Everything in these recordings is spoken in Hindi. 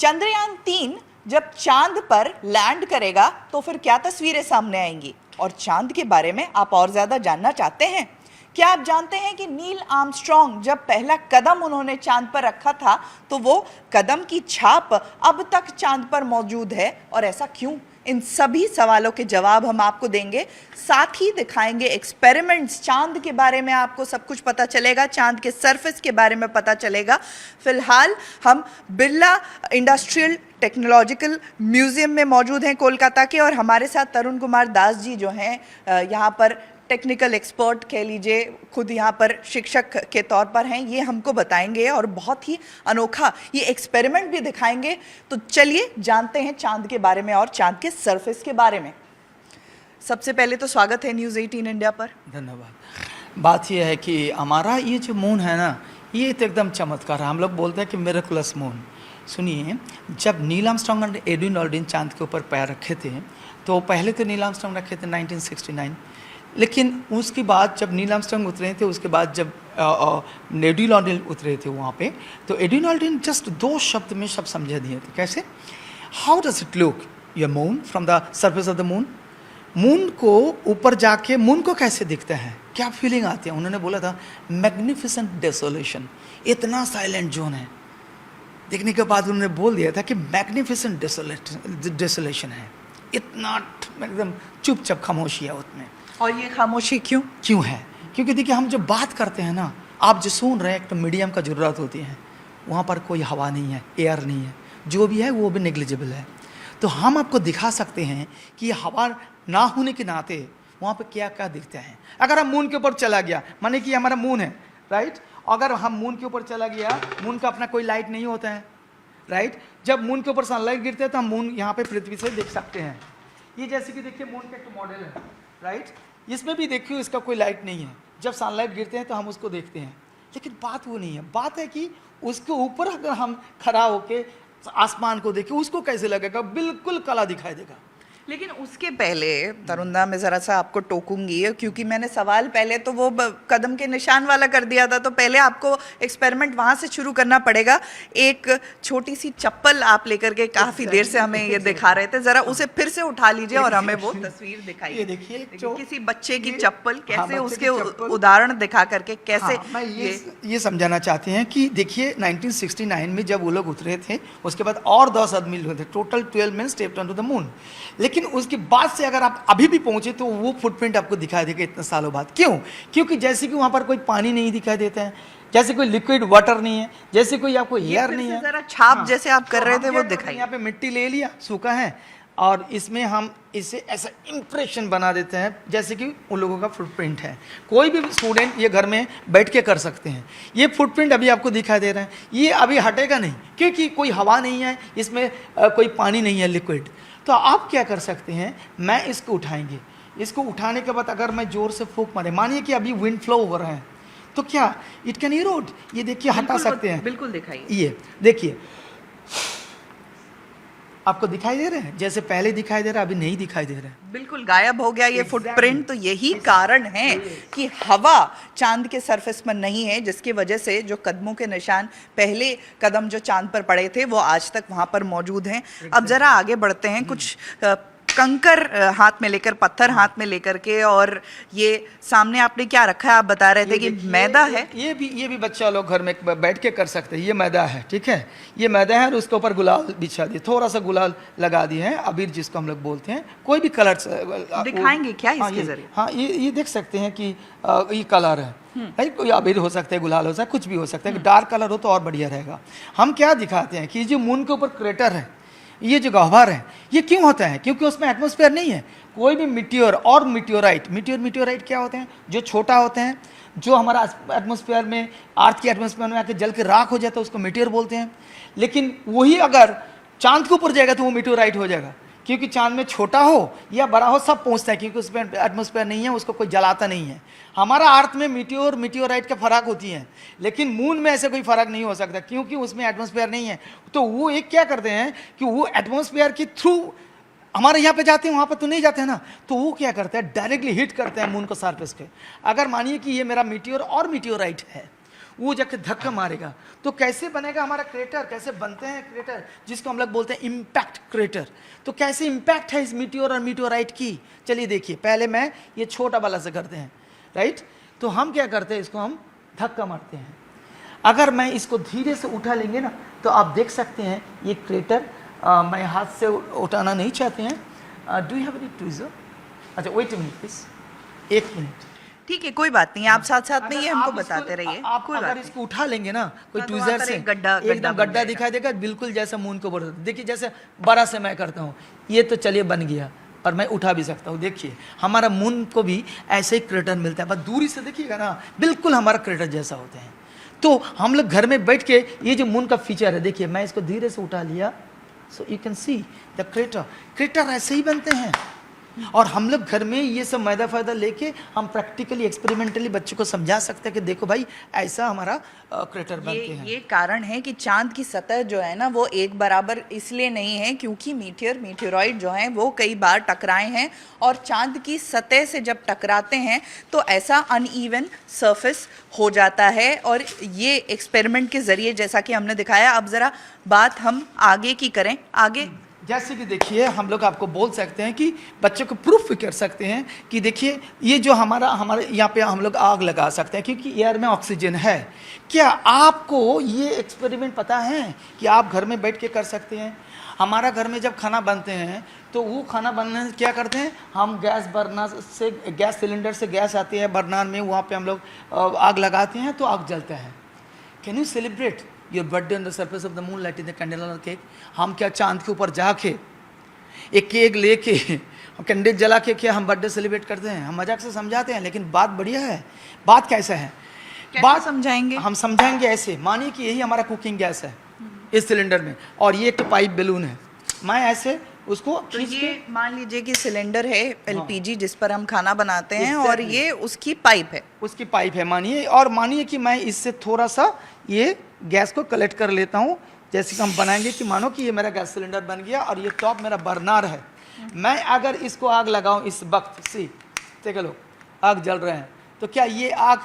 चंद्रयान 3 जब चांद पर लैंड करेगा तो फिर क्या तस्वीरें सामने आएंगी? और चांद के बारे में आप और ज्यादा जानना चाहते हैं? क्या आप जानते हैं कि नील आर्मस्ट्रॉन्ग जब पहला कदम उन्होंने चांद पर रखा था तो वो कदम की छाप अब तक चांद पर मौजूद है, और ऐसा क्यों? इन सभी सवालों के जवाब हम आपको देंगे, साथ ही दिखाएंगे एक्सपेरिमेंट्स। चांद के बारे में आपको सब कुछ पता चलेगा, चांद के सरफेस के बारे में पता चलेगा। फिलहाल हम बिरला इंडस्ट्रियल टेक्नोलॉजिकल म्यूजियम में मौजूद हैं कोलकाता के, और हमारे साथ तरुण कुमार दास जी जो हैं यहाँ पर टेक्निकल एक्सपर्ट कह लीजिए, खुद यहाँ पर शिक्षक के तौर पर हैं। ये हमको बताएंगे और बहुत ही अनोखा ये एक्सपेरिमेंट भी दिखाएंगे। तो चलिए जानते हैं चांद के बारे में और चांद के सरफेस के बारे में। सबसे पहले तो स्वागत है न्यूज़ 18 इंडिया पर। धन्यवाद। बात यह है कि हमारा ये जो मून है ना, ये तो एकदम चमत्कार है। हम लोग बोलते हैं कि मिरेकुलस मून। सुनिए, जब नील आर्मस्ट्रॉन्ग और एड्विन ऑल्ड्रिन चांद के ऊपर पैर रखे थे, तो पहले तो नील आर्मस्ट्रॉन्ग रखे थे 1969, लेकिन उसके बाद जब नील आर्मस्ट्रॉन्ग उतरे थे, उसके बाद जब एड्विन ऑल्ड्रिन उतरे थे वहाँ पे, तो एड्विन ऑल्ड्रिन जस्ट 2 शब्द में सब समझा दिए थे। कैसे? How does it look your moon from the surface of the moon? Moon को ऊपर जाके मून को कैसे दिखता है, क्या फीलिंग आती है? उन्होंने बोला था मैग्निफिसेंट डेसोलेशन, इतना साइलेंट जोन है। देखने के बाद उन्होंने बोल दिया था कि मैग्निफिसेंट डेसोलेशन है, इतना एकदम चुपचाप खामोशी है उसमें। और ये खामोशी क्यों है? क्योंकि देखिए, हम जब बात करते हैं ना, आप जो सुन रहे हैं, एक तो मीडियम का ज़रूरत होती है, वहाँ पर कोई हवा नहीं है, एयर नहीं है, जो भी है वो भी नेग्लिजिबल है। तो हम आपको दिखा सकते हैं कि हवा ना होने के नाते वहाँ पर क्या क्या दिखता है। अगर हम मून के ऊपर चला गया, माने कि हमारा मून है, राइट? अगर हम मून के ऊपर चला गया, मून का अपना कोई लाइट नहीं होता है, राइट? जब मून के ऊपर सनलाइट गिरते हैं तो हम मून यहाँ पे पृथ्वी से देख सकते हैं। ये जैसे कि देखिए मून का एक मॉडल है, राइट? इसमें भी देखिए इसका कोई लाइट नहीं है, जब सनलाइट गिरते हैं तो हम उसको देखते हैं। लेकिन बात वो नहीं है, बात है कि उसके ऊपर अगर हम खड़ा होके आसमान को देखें, उसको कैसे लगेगा? बिल्कुल काला दिखाई देगा। लेकिन उसके पहले तरुणदा, मैं ज़रा सा आपको टोकूंगी, क्योंकि मैंने सवाल पहले तो वो कदम के निशान वाला कर दिया था, तो पहले आपको एक्सपेरिमेंट वहाँ से शुरू करना पड़ेगा। एक छोटी सी चप्पल आप लेकर के काफ़ी देर से हमें ये दिखा रहे थे, ज़रा उसे फिर से उठा लीजिए और हमें वो तस्वीर दिखाइए। ये देखिए किसी बच्चे की चप्पल, कैसे उसके उदाहरण दिखा करके कैसे ये समझाना चाहते हैं कि देखिए 1969 में जब वो लोग उतरे थे, उसके बाद और 10 आदमी हुए थे, total 12 men stepped onto the moon। लेकिन उसके बाद से अगर आप अभी भी पहुंचे तो वो फुटप्रिंट आपको दिखाई देगा इतने सालों बाद। क्यों? क्योंकि जैसे कि वहाँ पर कोई पानी नहीं दिखाई देता है, जैसे कोई लिक्विड वाटर नहीं है, जैसे कोई आपको एयर नहीं है। जरा छाप जैसे आप कर रहे थे वो दिखाई। यहाँ पे मिट्टी ले लिया, सूखा है, और इसमें हम इसे ऐसा इम्प्रेशन बना देते हैं जैसे कि उन लोगों का फुटप्रिंट है। कोई भी स्टूडेंट ये घर में बैठ के कर सकते हैं। ये फुटप्रिंट अभी आपको दिखाई दे रहा है, ये अभी हटेगा नहीं, क्योंकि कोई हवा नहीं है इसमें, कोई पानी नहीं है लिक्विड। तो आप क्या कर सकते हैं, मैं इसको उठाएंगे, इसको उठाने के बाद अगर मैं जोर से फूंक मारे, मानिए कि अभी विंड फ्लो हो रहा है, तो क्या इट कैन इरोड? ये देखिए हटा सकते हैं। बिल्कुल दिखाइए। ये देखिए, आपको दिखाई दे रहे हैं जैसे पहले दिखाई दे रहा है, अभी नहीं दिखाई दे रहा है, बिल्कुल गायब हो गया ये फुटप्रिंट। तो यही कारण है कि हवा चांद के सरफेस पर नहीं है, जिसकी वजह से जो कदमों के निशान, पहले कदम जो चांद पर पड़े थे, वो आज तक वहां पर मौजूद हैं। अब जरा आगे बढ़ते हैं। कुछ कंकर हाथ में लेकर, पत्थर हाथ में लेकर के, और ये सामने आपने क्या रखा है? आप बता रहे थे कि मैदा है। ये भी बच्चा लोग घर में बैठ के कर सकते हैं। ये मैदा है, ठीक है, ये मैदा है, और उसके ऊपर गुलाल बिछा दिए, थोड़ा सा गुलाल लगा दिए हैं, अबीर जिसको हम लोग बोलते हैं। कोई भी कलर दिखाएंगे क्या इसके जरिए? हाँ, ये देख सकते हैं कि ये कलर है, कोई अबीर हो सकता है, गुलाल हो सकता है, कुछ भी हो सकता है। डार्क कलर हो तो और बढ़िया रहेगा। हम क्या दिखाते हैं कि जो मून के ऊपर क्रेटर है, ये जो गह्वर है, ये क्यों होता है? क्योंकि उसमें एटमॉस्फेयर नहीं है। कोई भी मिट्योर और मिट्योराइट, मिट्योराइट क्या होते हैं? जो छोटा होते हैं, जो हमारा एटमॉस्फेयर में, अर्थ के एटमॉस्फेयर में आके जल के राख हो जाता है, उसको मिट्योर बोलते हैं। लेकिन वही अगर चांद के ऊपर जाएगा तो वो मिट्योराइट हो जाएगा, क्योंकि चांद में छोटा हो या बड़ा हो सब पहुंचता है, क्योंकि उसमें एटमॉस्फेयर नहीं है, उसको कोई जलाता नहीं है। हमारा अर्थ में मिट्योराइट का फर्क होती है, लेकिन मून में ऐसे कोई फर्क नहीं हो सकता, क्योंकि उसमें एटमॉस्फेयर नहीं है। तो वो एक क्या करते हैं कि वो एटमॉस्फेयर के थ्रू हमारे यहाँ पे जाते हैं, वहाँ पर तो नहीं जाते हैं ना, तो वो क्या करते हैं, डायरेक्टली हिट करते हैं मून को सरफेस पे। अगर मानिए कि ये मेरा मिट्योर और मिट्योराइट है, वो जाके धक्का मारेगा। तो कैसे बनेगा हमारा क्रेटर, कैसे बनते हैं क्रेटर, जिसको हम लोग बोलते हैं इम्पैक्ट क्रेटर। तो कैसे इम्पैक्ट है इस मीटियोर और मीटियोराइट की, चलिए देखिए। पहले मैं ये छोटा वाला से करते हैं, राइट। तो हम क्या करते हैं, इसको हम धक्का मारते हैं। अगर मैं इसको धीरे से उठा लेंगे ना, तो आप देख सकते हैं ये क्रेटर मैं हाथ से उठाना नहीं चाहते हैं। Do you have any tweezer? अच्छा वेट अ मिनट प्लीज, एक मिनट। ठीक है, कोई बात नहीं, आप साथ साथ में ये हमको बताते रहिए। आप कोई अगर बात इसको उठा लेंगे ना कोई हाँ, तो ट्विज़र वहाँ पर से, एक गड्ढा एकदम बन गड्ढा जाएगा। दिखाई देगा, बिल्कुल जैसे मून को बढ़। देखिए जैसे बड़ा से मैं करता हूँ, ये तो चलिए बन गया, और मैं उठा भी सकता हूँ। देखिए हमारा मून को भी ऐसे ही क्रेटर मिलता है, बस दूरी से देखिएगा ना, बिल्कुल हमारा क्रेटर जैसा होते हैं। तो हम लोग घर में बैठ के ये जो मून का फीचर है, देखिए मैं इसको धीरे से उठा लिया, so you can see the crater. Crater ऐसे ही बनते हैं। और हम लोग घर में ये सब मैदा फायदा लेके हम प्रैक्टिकली एक्सपेरिमेंटली बच्चों को समझा सकते हैं कि देखो भाई ऐसा हमारा क्रेटर बनते हैं। ये कारण है कि चांद की सतह जो है ना वो एक बराबर इसलिए नहीं है क्योंकि मीटियोरॉइड जो हैं वो कई बार टकराए हैं, और चांद की सतह से जब टकराते हैं तो ऐसा अनइवन सरफेस हो जाता है। और ये एक्सपेरिमेंट के ज़रिए जैसा कि हमने दिखाया, अब ज़रा बात हम आगे की करें। आगे जैसे कि देखिए हम लोग आपको बोल सकते हैं कि बच्चों को प्रूफ भी कर सकते हैं कि देखिए ये जो हमारे यहाँ पे हम लोग आग लगा सकते हैं क्योंकि एयर में ऑक्सीजन है। क्या आपको ये एक्सपेरिमेंट पता है कि आप घर में बैठ के कर सकते हैं? हमारा घर में जब खाना बनते हैं तो वो खाना बनने से क्या करते हैं, हम गैस बर्नर से, गैस सिलेंडर से गैस आती है बर्नर में, वहाँ पर हम लोग आग लगाते हैं तो आग जलता है। Can you celebrate your birthday on the surface of the moon light in the candle on cake? हम क्या चांद के ऊपर जाके एक केक लेके कैंडल जला के क्या हम बर्थडे सेलिब्रेट करते हैं? हम मजाक से समझाते हैं, लेकिन बात बढ़िया है। बात कैसा है, बात समझाएंगे, हम समझाएंगे ऐसे। मानिए कि यही हमारा कुकिंग गैस है इस सिलेंडर में, और ये एक तो पाइप बैलून है। मैं ऐसे उसको तो ये मान लीजिए कि सिलेंडर है एलपीजी जिस पर हम खाना बनाते हैं, और ये उसकी पाइप है, उसकी पाइप है मानिए। और मानिए कि मैं इससे थोड़ा सा ये गैस को कलेक्ट कर लेता हूँ। जैसे कि हम बनाएंगे कि मानो कि ये मेरा गैस सिलेंडर बन गया और ये टॉप मेरा बर्नर है। मैं अगर इसको आग लगाऊं इस वक्त, सी देख लो आग जल रहे हैं, तो क्या ये आग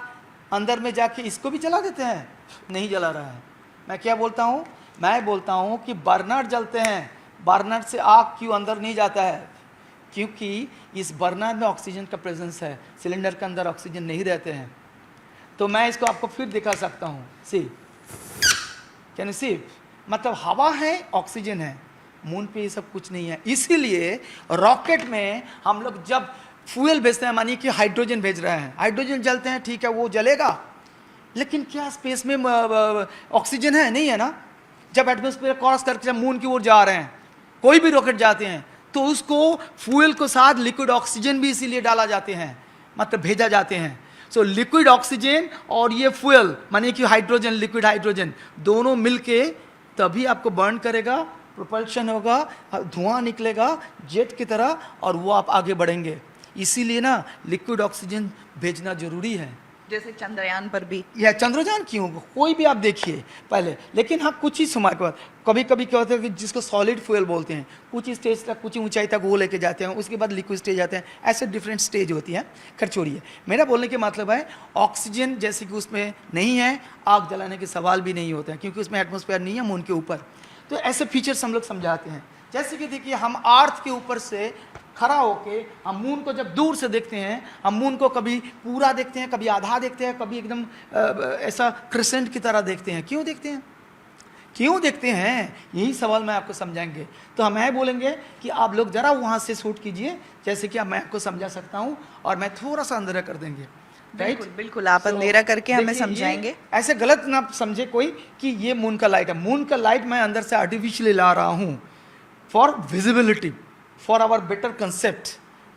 अंदर में जाके इसको भी जला देते हैं? नहीं जला रहा है। मैं क्या बोलता हूँ, मैं बोलता हूँ कि बर्नर जलते हैं, बर्नर से आग क्यों अंदर नहीं जाता है? क्योंकि इस बर्नर में ऑक्सीजन का प्रेजेंस है, सिलेंडर के अंदर ऑक्सीजन नहीं रहते हैं। तो मैं इसको आपको फिर दिखा सकता हूँ, सी कैन यू सी? मतलब हवा है, ऑक्सीजन है, मून पे ये सब कुछ नहीं है। इसीलिए रॉकेट में हम लोग जब फ्यूल भेजते हैं, मानिए कि हाइड्रोजन भेज रहे हैं, हाइड्रोजन जलते हैं, ठीक है वो जलेगा, लेकिन क्या स्पेस में ऑक्सीजन है? नहीं है ना। जब एटमॉस्फेयर क्रॉस करके जब मून की ओर जा रहे हैं, कोई भी रॉकेट जाते हैं, तो उसको फ्यूल के साथ लिक्विड ऑक्सीजन भी इसीलिए डाला जाते हैं, मतलब भेजा जाते हैं। सो लिक्विड ऑक्सीजन और ये फ्यूल मानिए कि हाइड्रोजन, लिक्विड हाइड्रोजन दोनों मिलके तभी आपको बर्न करेगा, प्रोपल्शन होगा, धुआं निकलेगा जेट की तरह, और वो आप आगे बढ़ेंगे। इसीलिए ना लिक्विड ऑक्सीजन भेजना जरूरी है। जैसे चंद्रयान पर भी, या चंद्रयान क्यों, कोई भी आप देखिए पहले। लेकिन हाँ कुछ ही समय के बाद कभी कभी क्या होता है कि जिसको सॉलिड फ्यूल बोलते हैं, कुछ स्टेज तक, कुछ ऊंचाई तक वो लेके जाते हैं, उसके बाद लिक्विड स्टेज आते हैं, ऐसे डिफरेंट स्टेज होती है। खैर छोड़िए, मेरा बोलने के मतलब है ऑक्सीजन जैसे कि उसमें नहीं है, आग जलाने के सवाल भी नहीं होता है, क्योंकि उसमें एटमॉस्फेयर नहीं है मून के ऊपर। तो ऐसे फीचर्स हम लोग समझाते हैं। जैसे कि देखिए हम अर्थ के ऊपर से खड़ा होके हम मून को जब दूर से देखते हैं, हम मून को कभी पूरा देखते हैं, कभी आधा देखते हैं, कभी एकदम ऐसा क्रिसेंट की तरह देखते हैं। क्यों देखते हैं, क्यों देखते हैं, यही सवाल मैं आपको समझाएंगे। तो हम यह बोलेंगे कि आप लोग जरा वहाँ से शूट कीजिए, जैसे कि मैं आपको समझा सकता हूँ, और मैं थोड़ा सा अंधेरा कर देंगे। बिल्कुल बिल्कुल, आप अंधेरा करके हमें समझाएंगे। ऐसे गलत ना समझे कोई कि ये मून का लाइट है। मून का लाइट मैं अंदर से आर्टिफिशियली ला रहा हूँ for visibility, for our better concept,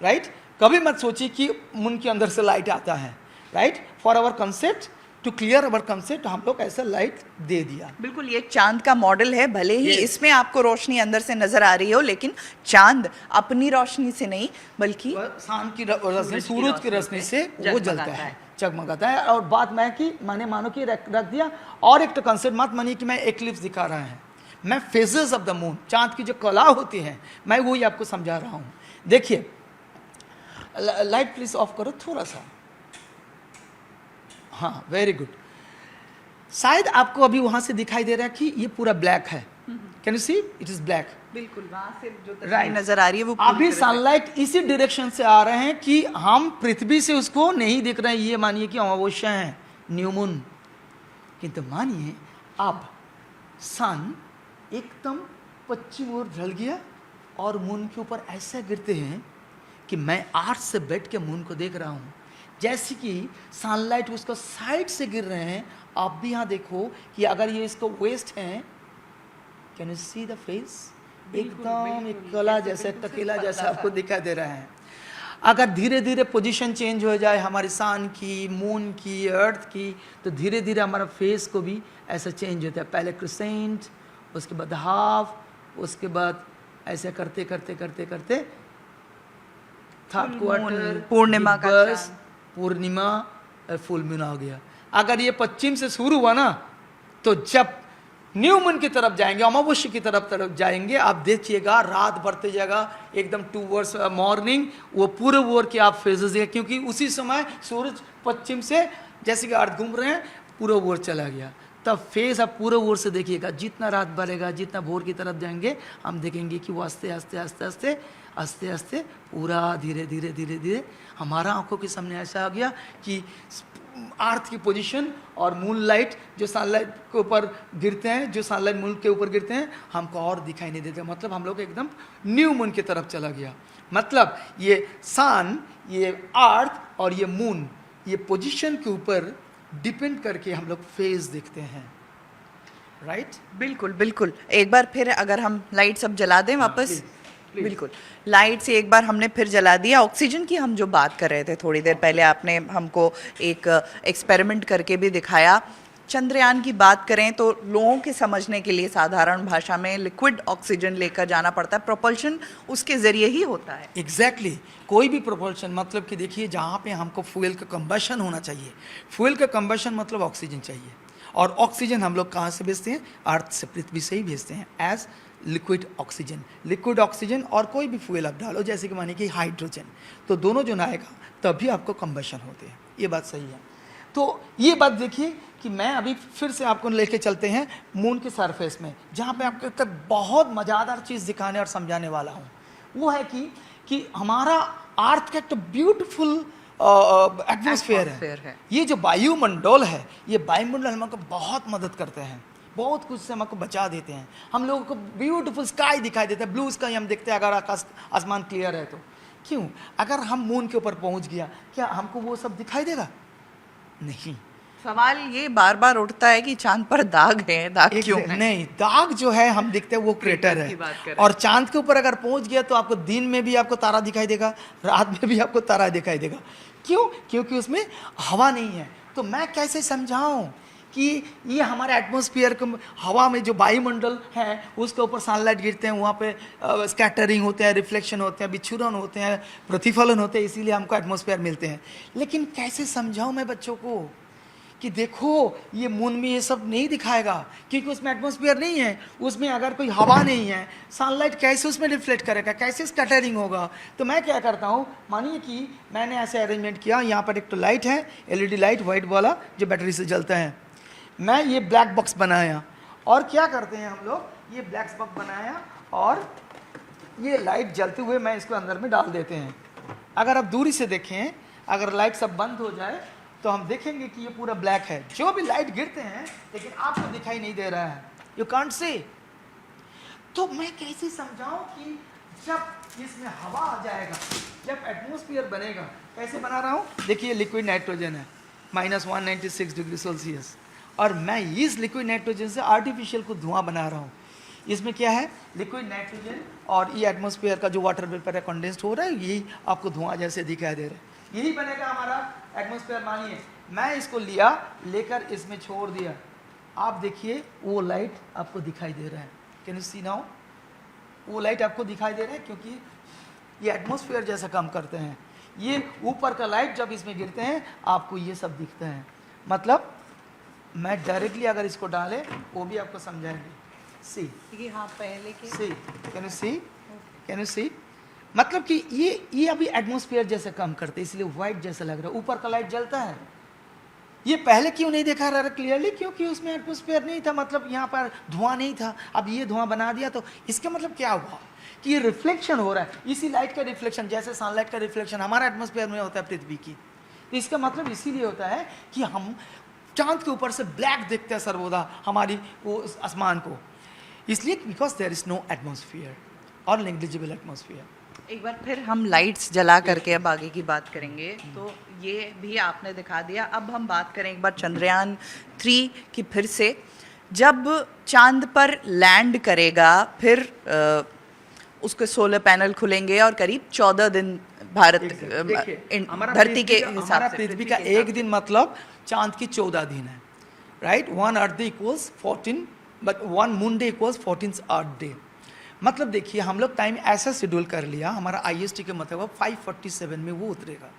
right. कभी मत सोचिए कि मून के अंदर से लाइट आता है, right. For our concept, to clear our concept, हम लोग ऐसा लाइट दे दिया। बिल्कुल, ये चांद का मॉडल है, भले ही इसमें आपको रोशनी अंदर से नजर आ रही हो, लेकिन चांद अपनी रोशनी से नहीं बल्कि शाम की रोशनी, सूरज की रोशनी से वो जलता है, चकमगाता है। और बात मैंने मानो कि रख दिया। और एक तो कंसेप्ट मत मानिए कि मैं एक्लिप्स दिखा रहा है, मैं फेजेस ऑफ द मून, चांद की जो कला होती है, मैं वही आपको समझा रहा हूँ। देखिए लाइट प्लीज ऑफ करो थोड़ा सा, हाँ वेरी गुड। शायद आपको अभी वहां से दिखाई दे रहा है कि ये पूरा ब्लैक है, can you see it is black. बिल्कुल, वहां से जो तस्वीर Right. नजर आ रही है वो पूरी अभी तरह से- सनलाइट इसी डायरेक्शन से आ रहे हैं कि हम पृथ्वी से उसको नहीं दिख रहे हैं, ये मानिए कि अमावस्या है, न्यू मून। किंतु मानिए अब सन एकदम पश्चिम ओर ढल गया और मून के ऊपर ऐसे गिरते हैं कि मैं आर्थ से बैठ के मून को देख रहा हूँ, जैसे कि सनलाइट उसको साइड से गिर रहे हैं। आप भी यहाँ देखो कि अगर ये इसको वेस्ट है, can you see the face, एकदम एक कला जैसे टकीला जैसा आपको दिखाई दे रहा है। अगर धीरे धीरे पोजीशन चेंज हो जाए हमारी सन की, मून की, अर्थ की, तो धीरे धीरे हमारा फेस को भी ऐसा चेंज होता है। पहले क्रिसेंट, उसके बाद हाफ, उसके बाद ऐसे करते करते करते करते थर्ड क्वार्टर, पूर्णिमा का दिवस, चांद। पूर्णिमा और फुल मून आ गया। अगर ये पश्चिम से शुरू हुआ ना, तो जब न्यू मून की तरफ जाएंगे, अमावस्या की तरफ जाएंगे, आप देखिएगा रात बढ़ते जाएगा एकदम टूवर्ड्स मॉर्निंग, वो पूर्व ओर के आप फेजेस है, क्योंकि उसी समय सूरज पश्चिम से जैसे कि अर्थ घूम रहे हैं पूर्व ओर चला गया। तब फेज आप पूर्व ओर से देखिएगा, जितना रात बढ़ेगा, जितना भोर की तरफ जाएंगे, हम देखेंगे कि वो आस्ते आस्ते आस्ते आस्ते आस्ते आस्ते पूरा धीरे धीरे धीरे धीरे हमारा आंखों के सामने ऐसा आ गया कि अर्थ की पोजीशन और मून लाइट जो सनलाइट के ऊपर गिरते हैं, जो सनलाइट मून के ऊपर गिरते हैं, हमको और दिखाई नहीं देते। मतलब हम लोग एकदम न्यू मून की तरफ चला गया। मतलब ये सन, ये अर्थ और ये मून, ये पोजीशन के ऊपर डिपेंड करके हम लोग फेज देखते हैं, राइट? बिल्कुल बिल्कुल। एक बार फिर अगर हम लाइट सब जला दें वापस, प्लीज। बिल्कुल लाइट से एक बार हमने फिर जला दिया। ऑक्सीजन की हम जो बात कर रहे थे थोड़ी देर पहले, आपने हमको एक एक्सपेरिमेंट करके भी दिखाया। चंद्रयान की बात करें तो लोगों के समझने के लिए साधारण भाषा में लिक्विड ऑक्सीजन लेकर जाना पड़ता है, प्रोपल्शन उसके ज़रिए ही होता है। एग्जैक्टली कोई भी प्रोपल्शन, मतलब कि देखिए जहाँ पे हमको फ्यूल का कंबशन होना चाहिए, फ्यूल का कंबशन मतलब ऑक्सीजन चाहिए, और ऑक्सीजन हम लोग कहाँ से भेजते हैं? अर्थ से, पृथ्वी से ही भेजते हैं as liquid oxygen. Liquid oxygen और कोई भी फ्यूल आप डालो, जैसे कि मानिए कि हाइड्रोजन, तो दोनों जो ना आएगा तभी आपको कंबशन होते हैं। ये बात सही है। तो ये बात देखिए कि मैं अभी फिर से आपको लेके चलते हैं मून के सरफेस में, जहाँ पे आपको एक बहुत मज़ेदार चीज़ दिखाने और समझाने वाला हूँ। वो है कि हमारा अर्थ का एक ब्यूटीफुल एटमॉस्फेयर है। ये जो वायुमंडल है, ये वायुमंडल हमको बहुत मदद करते हैं, बहुत कुछ से हमको बचा देते हैं। हम लोगों को ब्यूटीफुल स्काई दिखाई देता है, ब्लू स्काई हम देखते हैं अगर आकाश आसमान क्लियर है तो। क्यों? अगर हम मून के ऊपर पहुंच गया, क्या हमको वो सब दिखाई देगा? नहीं। सवाल ये बार बार उठता है कि चांद पर दाग है, दाग क्यों है? नहीं, दाग जो है हम दिखते हैं वो क्रेटर की बात कर है। रहे हैं। और चांद के ऊपर अगर पहुंच गया तो आपको दिन में भी आपको तारा दिखाई देगा, रात में भी आपको तारा दिखाई देगा। क्यों? क्योंकि उसमें हवा नहीं है। तो मैं कैसे समझाऊं कि ये हमारे एटमॉस्फेयर के हवा में जो वायुमंडल है उसके ऊपर सनलाइट गिरते हैं, वहाँ पे स्कैटरिंग होते हैं, रिफ्लेक्शन होते हैं, विच्छुरन होते हैं, प्रतिफलन होते हैं, इसीलिए हमको एटमॉस्फेयर मिलते हैं। लेकिन कैसे समझाऊं मैं बच्चों को कि देखो ये मून में ये सब नहीं दिखाएगा, क्योंकि उसमें एटमॉस्फेयर नहीं है, उसमें अगर कोई हवा नहीं है, सनलाइट कैसे उसमें रिफ्लेक्ट करेगा, कैसे स्कैटरिंग होगा। तो मैं क्या करता हूँ, मानिए कि मैंने ऐसे अरेंजमेंट किया, यहाँ पर एक तो लाइट है, LED लाइट वाइट वाला जो बैटरी से जलता है। मैं ये ब्लैक बॉक्स बनाया, और क्या करते हैं हम लोग, ये ब्लैक बॉक्स बनाया और ये लाइट जलते हुए मैं इसको अंदर में डाल देते हैं। अगर आप दूरी से देखें, अगर लाइट सब बंद हो जाए तो हम देखेंगे कि ये पूरा ब्लैक है। जो भी लाइट गिरते हैं लेकिन आपको दिखाई नहीं दे रहा है, यू कांट सी। तो मैं कैसे समझाऊं कि जब इसमें हवा आ जाएगा, जब एटमॉस्फेयर बनेगा, कैसे बना रहा हूं? देखिए लिक्विड नाइट्रोजन है -196 डिग्री सेल्सियस, और मैं इस लिक्विड नाइट्रोजन से आर्टिफिशियल को धुआं बना रहा हूँ। इसमें क्या है? लिक्विड नाइट्रोजन, और ये एटमॉस्फेयर का जो वाटर वेपर है कंडेंस्ड हो रहा है, यही आपको धुआं जैसे दिखाई दे रहा है। यही बनेगा हमारा एटमॉस्फेयर। मानिए मैं इसको लेकर इसमें छोड़ दिया, आप देखिए वो लाइट आपको दिखाई दे रहा है। Can you see now? वो लाइट आपको दिखाई दे रहा है क्योंकि ये एटमॉस्फेयर जैसा काम करते हैं। ये ऊपर का लाइट जब इसमें गिरते हैं आपको ये सब दिखता है। मतलब मैं डायरेक्टली अगर इसको डाले वो भी आपको समझाएंगे। सी, हाँ पहले के see, can you see? Can you see? मतलब कि ये अभी एटमॉस्फेयर जैसे काम करते हैं, इसलिए वाइट जैसा लग रहा है। ऊपर का लाइट जलता है, ये पहले क्यों नहीं देखा रहा क्लियरली? क्योंकि उसमें एटमॉस्फेयर नहीं था, मतलब यहाँ पर धुआं नहीं था। अब ये धुआं बना दिया तो इसका मतलब क्या हुआ कि ये रिफ्लेक्शन हो रहा है, इसी लाइट का रिफ्लेक्शन, जैसे सनलाइट का रिफ्लेक्शन हमारा एटमॉस्फेयर में होता है पृथ्वी की। तो इसका मतलब इसीलिए होता है कि हम चांद के ऊपर से ब्लैक देखते हैं सर्वदा हमारी वो आसमान को, इसलिए because there is no atmosphere और नेग्लिजिबल एटमॉस्फेयर। एक बार फिर हम लाइट्स जला करके अब आगे की बात करेंगे। तो ये भी आपने दिखा दिया। अब हम बात करें एक बार चंद्रयान 3 की फिर से। जब चांद पर लैंड करेगा फिर उसके सोलर पैनल खुलेंगे और करीब 14 दिन भारत धरती के हिसाब से, पृथ्वी का एक दिन मतलब चांद की 14 दिन है, right. 1 earth day equals 14, but 1 moon day equals 14 earth day. मतलब देखिए हम लोग टाइम ऐसा शेड्यूल कर लिया, हमारा IST के मतलब 5:47 में वो उतरेगा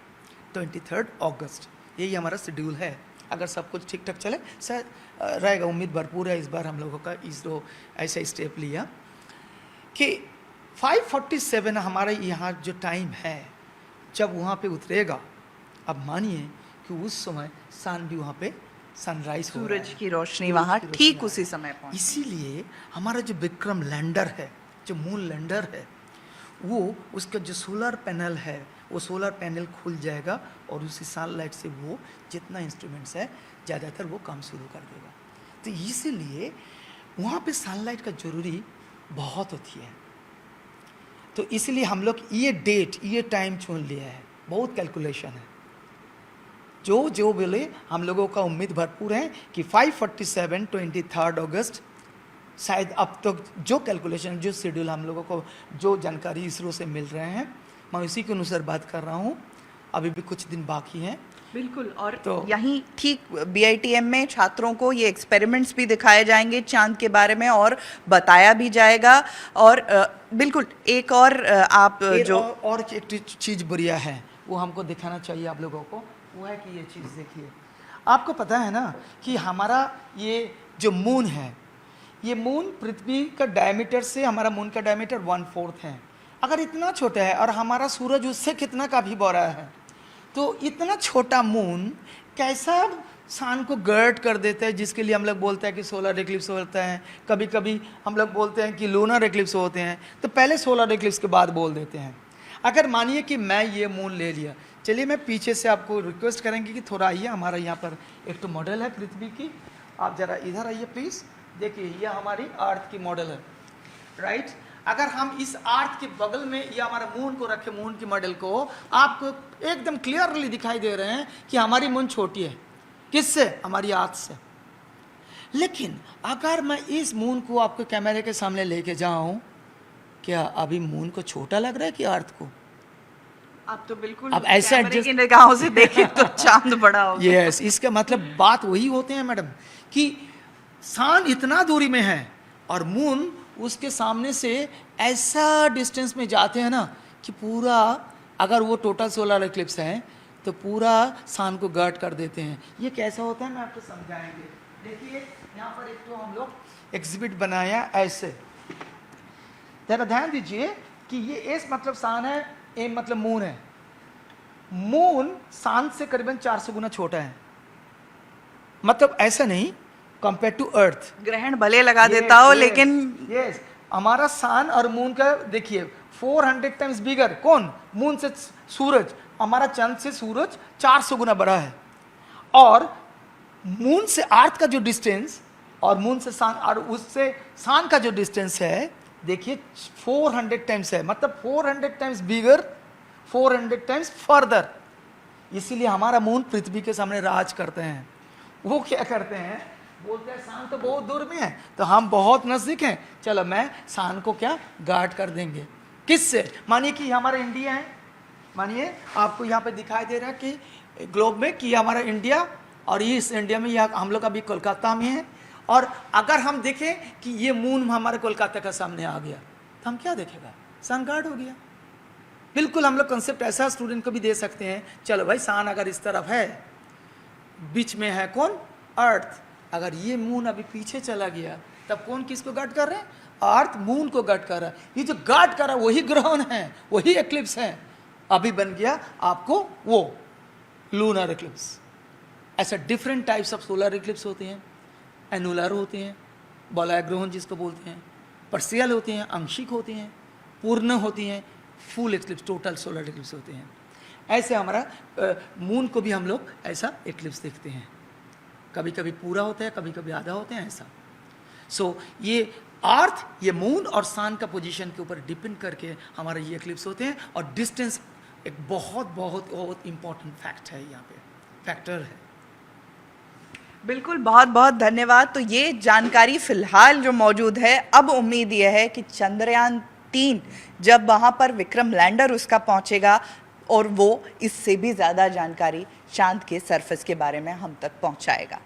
23 अगस्त, यही हमारा शेड्यूल है। अगर सब कुछ ठीक ठाक चले शायद रहेगा, उम्मीद भरपूर है। इस बार हम लोगों का इसरो ऐसा स्टेप लिया कि 5:47 हमारा यहाँ जो टाइम है जब वहाँ पे उतरेगा। अब मानिए कि उस समय सन भी वहाँ पे सनराइज हो रहा है, सूरज की रोशनी वहाँ ठीक उसी समय पहुँच। इसीलिए हमारा जो विक्रम लैंडर है, जो मून लैंडर है, वो उसका जो सोलर पैनल है वो सोलर पैनल खुल जाएगा और उसी सनलाइट से वो जितना इंस्ट्रूमेंट्स है ज़्यादातर वो काम शुरू कर देगा। तो इसीलिए वहाँ पे सनलाइट का ज़रूरी बहुत होती है। तो इसलिए हम लोग ये डेट ये टाइम चुन लिया है, बहुत कैलकुलेशन है। जो बोले हम लोगों का उम्मीद भरपूर है कि 5:47 23 अगस्त शायद अब तक जो कैलकुलेशन जो शेड्यूल हम लोगों को जो जानकारी इसरो से मिल रहे हैं मैं उसी के अनुसार बात कर रहा हूँ। अभी भी कुछ दिन बाकी हैं। बिल्कुल। और तो यहीं ठीक BITM में छात्रों को ये एक्सपेरिमेंट्स भी दिखाए जाएंगे चांद के बारे में और बताया भी जाएगा। और बिल्कुल एक और आप जो और एक चीज़ बढ़िया है वो हमको दिखाना चाहिए आप लोगों को, वो है कि ये चीज़ देखिए। आपको पता है ना कि हमारा ये जो मून है, ये मून पृथ्वी का डायमीटर से हमारा मून का डायमीटर 1/4 है। अगर इतना छोटा है और हमारा सूरज उससे कितना काफ़ी बड़ा है, तो इतना छोटा मून कैसा सन को गर्ड कर देता है, जिसके लिए हम लोग बोलते हैं कि सोलर एक्लिप्स होता है। कभी कभी हम लोग बोलते हैं कि लूनर एक्लिप्स होते हैं, तो पहले सोलर एक्लिप्स के बाद बोल देते हैं। अगर मानिए कि मैं ये मून ले लिया, चलिए मैं पीछे से आपको रिक्वेस्ट करेंगे कि थोड़ा आइए। हमारा यहाँ पर एक तो मॉडल है पृथ्वी की, आप ज़रा इधर आइए प्लीज़। देखिए ये हमारी अर्थ की मॉडल है, राइट। अगर हम इस अर्थ के बगल में ये हमारा मून को रखें, मून की मॉडल को, आपको एकदम क्लियरली दिखाई दे रहे हैं कि हमारी मून छोटी है। किससे? हमारी अर्थ से। लेकिन अगर मैं इस मून को आपके कैमरे के सामने लेके जाऊं, क्या अभी मून को छोटा लग रहा है कि अर्थ को? आप तो बिल्कुल अब ऐसे एडजस्ट की निगाहों से देखें तो चांद बड़ा होगा। यस, इसका मतलब बात वही होते हैं मैडम कि सन इतना दूरी में है और मून उसके सामने से ऐसा डिस्टेंस में जाते हैं ना कि पूरा, अगर वो टोटल सोलर एक्लिप्स है तो पूरा सन को गर्ड कर देते हैं। ये कैसा होता है मैं आपको समझाएंगे। देखिए यहाँ पर एक तो हम लोग एग्जिबिट बनाया ऐसे, जरा ध्यान दीजिए कि ये एस मतलब सन है, ए मतलब मून है। मून सन से करीबन 400 गुना छोटा है, मतलब ऐसा नहीं कंपेयर टू अर्थ। ग्रहण भले लगा देता हो लेकिन यस, हमारा सन और मून का देखिए 400 टाइम्स बिगर। कौन? मून से सूरज। हमारा चंद्र से सूरज 400 गुना बड़ा है। और मून से अर्थ का जो डिस्टेंस और मून से सन और उससे सन का जो डिस्टेंस है देखिए 400 टाइम्स है, मतलब 400 टाइम्स बिगर, 400 टाइम्स फर्दर। इसीलिए हमारा मून पृथ्वी के सामने राज करते हैं। वो क्या करते हैं, बोलते हैं सन तो बहुत दूर में है तो हम बहुत नजदीक हैं, चलो मैं सन को क्या गार्ड कर देंगे। किससे? मानिए कि हमारा इंडिया है, मानिए आपको यहाँ पे दिखाई दे रहा है कि ग्लोब में कि हमारा इंडिया, और इस इंडिया में यह हम लोग अभी कोलकाता में है। और अगर हम देखें कि ये मून हमारे कोलकाता का सामने आ गया तो हम क्या देखेगा? सन गार्ड हो गया। बिल्कुल हम लोग कंसेप्ट ऐसा स्टूडेंट को भी दे सकते हैं, चलो भाई सन अगर इस तरफ है, बीच में है कौन? अर्थ। अगर ये मून अभी पीछे चला गया तब कौन किसको गार्ड कर रहे हैं? अर्थ मून को गार्ड कर रहा है। ये जो गार्ड कर रहा है वही ग्रहण है, वही एक्लिप्स है। अभी बन गया आपको वो लूनर एक्लिप्स। ऐसा different types of solar Eclipse होते हैं, एनुलर होते हैं, बॉलाग्रोहन जिसको बोलते हैं, पार्शियल होते हैं, आंशिक होते हैं, पूर्ण होती हैं, full Eclipse, total solar Eclipse होते हैं। ऐसे हमारा मून को भी हम लोग ऐसा इक्लिप्स देखते हैं, कभी कभी पूरा होता है, कभी कभी आधा होता है ऐसा। सो ये अर्थ, ये मून और सन का पोजीशन के ऊपर डिपेंड करके हमारे ये इक्लिप्स होते हैं। और डिस्टेंस एक बहुत बहुत बहुत इंपॉर्टेंट फैक्ट है, यहाँ पे फैक्टर है। बिल्कुल, बहुत बहुत धन्यवाद। तो ये जानकारी फिलहाल जो मौजूद है, अब उम्मीद यह है कि चंद्रयान 3 जब वहाँ पर विक्रम लैंडर उसका पहुँचेगा और वो इससे भी ज़्यादा जानकारी चांद के सरफेस के बारे में हम तक पहुँचाएगा।